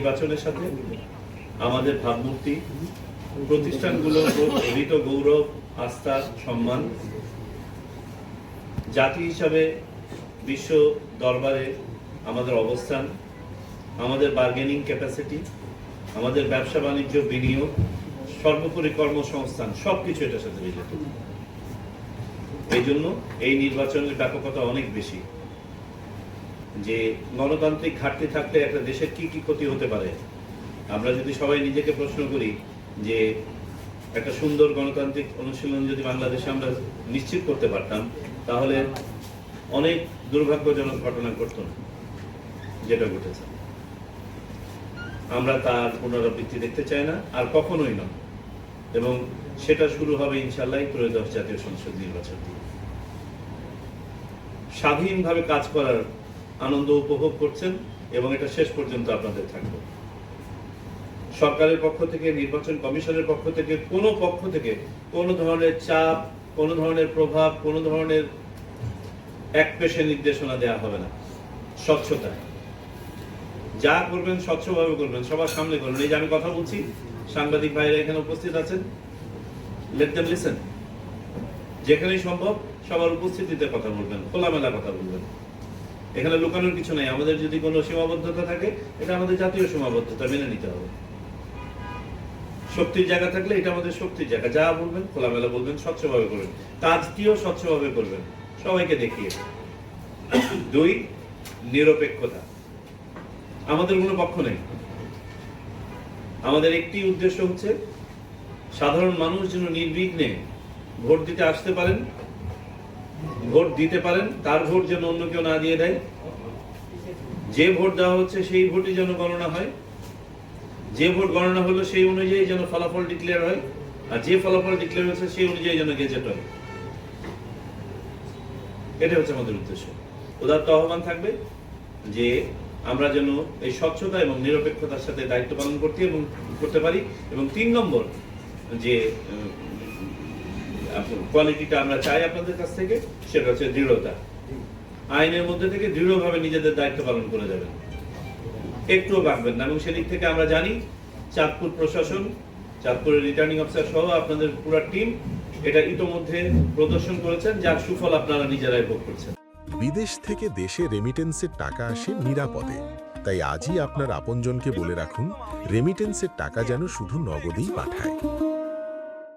নির্বাচনের সাথে আমাদের ভাবমূর্তি, প্রতিষ্ঠানগুলোর অর্জিত গৌরব, আস্থা, সম্মান, জাতি হিসাবে বিশ্ব দরবারে আমাদের অবস্থান, আমাদের বার্গেনিং ক্যাপাসিটি, আমাদের ব্যবসা বাণিজ্য, বিনিয়োগ, সর্বোপরি কর্মসংস্থান, সবকিছু এটার সাথে রিলেটেড। এই জন্য এই নির্বাচনের ব্যাপকতা অনেক বেশি। যে গণতান্ত্রিক ঘাটতি থাকলে একটা দেশের কি কি ক্ষতি হতে পারে, আমরা যদি সবাই নিজেকে প্রশ্ন করি যে একটা সুন্দর গণতান্ত্রিক অনুশীলন যদি বাংলাদেশে আমরা নিশ্চিত করতে পারতাম, তাহলে অনেক দুর্ভাগ্যজনক ঘটনা ঘটত না যেটা ঘটেছে। আমরা তার পুনরাবৃত্তি দেখতে চাই না, আর কখনোই নয়। এবং সেটা শুরু হবে ইনশাআল্লাহ ত্রয়োদশ জাতীয় সংসদ নির্বাচন দিয়ে। স্বাধীনভাবে কাজ করার আনন্দ উপভোগ করছেন এবং এটা শেষ পর্যন্ত আপনাদের থাকবে। সরকারের পক্ষ থেকে, নির্বাচন কমিশনের পক্ষ থেকে, কোনো পক্ষ থেকে কোনো ধরনের চাপ, কোনো ধরনের প্রভাব, কোনো ধরনের একপেশে নির্দেশনা দেওয়া হবে না। স্বচ্ছতা, যা করবেন স্বচ্ছভাবে করবেন, সবার সামনে করবেন। এই যে আমি কথা বলছি, সাংবাদিক ভাইরা এখানে উপস্থিত আছেন, লেট দেম লিসেন। যেখানেই সম্ভব সবার উপস্থিতিতে কথা বলবেন, খোলামেলা কথা বলবেন। এখানে লুকানোর কিছু নেই। আমাদের যদি কোনো সীমাবদ্ধতা থাকে, এটা আমাদের জাতীয় সীমাবদ্ধতা, মেনে নিতে হবে। শক্তির জায়গা থাকলে এটা আমাদের শক্তির জায়গা। যা বলবেন খোলামেলা বলবেন, স্বচ্ছভাবে করবেন, কাজটিও স্বচ্ছভাবে করবেন, সবাইকে দেখিয়ে। 2, নিরপেক্ষতা। আমাদের কোনো পক্ষ নেই। আমাদের একটি উদ্দেশ্য হচ্ছে সাধারণ মানুষ যেন নির্বিঘ্নে ভোট দিতে আসতে পারেন, ভোট দিতে পারেন, তার ভোট যেন অন্য কেউ না দিয়ে দেয়। যে ভোট দেওয়া হচ্ছে সেই ভোটই যেন গণনা হয়, যে ভোট গণনা হলো সেই অনুযায়ী যেন ফলাফল ডিক্লেয়ার হয়, আর যে ফলাফল ডিক্লেয়ার হয়েছে সেই অনুযায়ী যেন গেজেট হয়। এটা হচ্ছে আমাদের উদ্দেশ্য। উদাত্ত আহ্বান থাকবে যে আমরা যেন এই স্বচ্ছতা এবং নিরপেক্ষতার সাথে দায়িত্ব পালন করতে পারি। এবং 3 নম্বর যে কোয়ালিটিটা আমরা চাই আপনাদের কাছ থেকে, সেটা হচ্ছে দৃঢ়তা। আইনের মধ্যে থেকে দৃঢ়ভাবে নিজেদের দায়িত্ব পালন করে যাবেন, একটুও বাঁকবেন না। এবং সেদিক থেকে আমরা জানি চাঁদপুর প্রশাসন, চাঁদপুরের রিটার্নিং অফিসার সহ আপনাদের পুরো টিম এটা ইতোমধ্যে প্রদর্শন করেছেন, যার সুফল আপনারা নিজেরাই ভোগ করছেন। বিদেশ থেকে দেশে রেমিটেন্সের টাকা আসে নিরাপদে। তাই আজই আপনার আপনজনকে বলে রাখুন, রেমিটেন্সের টাকা যেন শুধু নগদেই পাঠায়।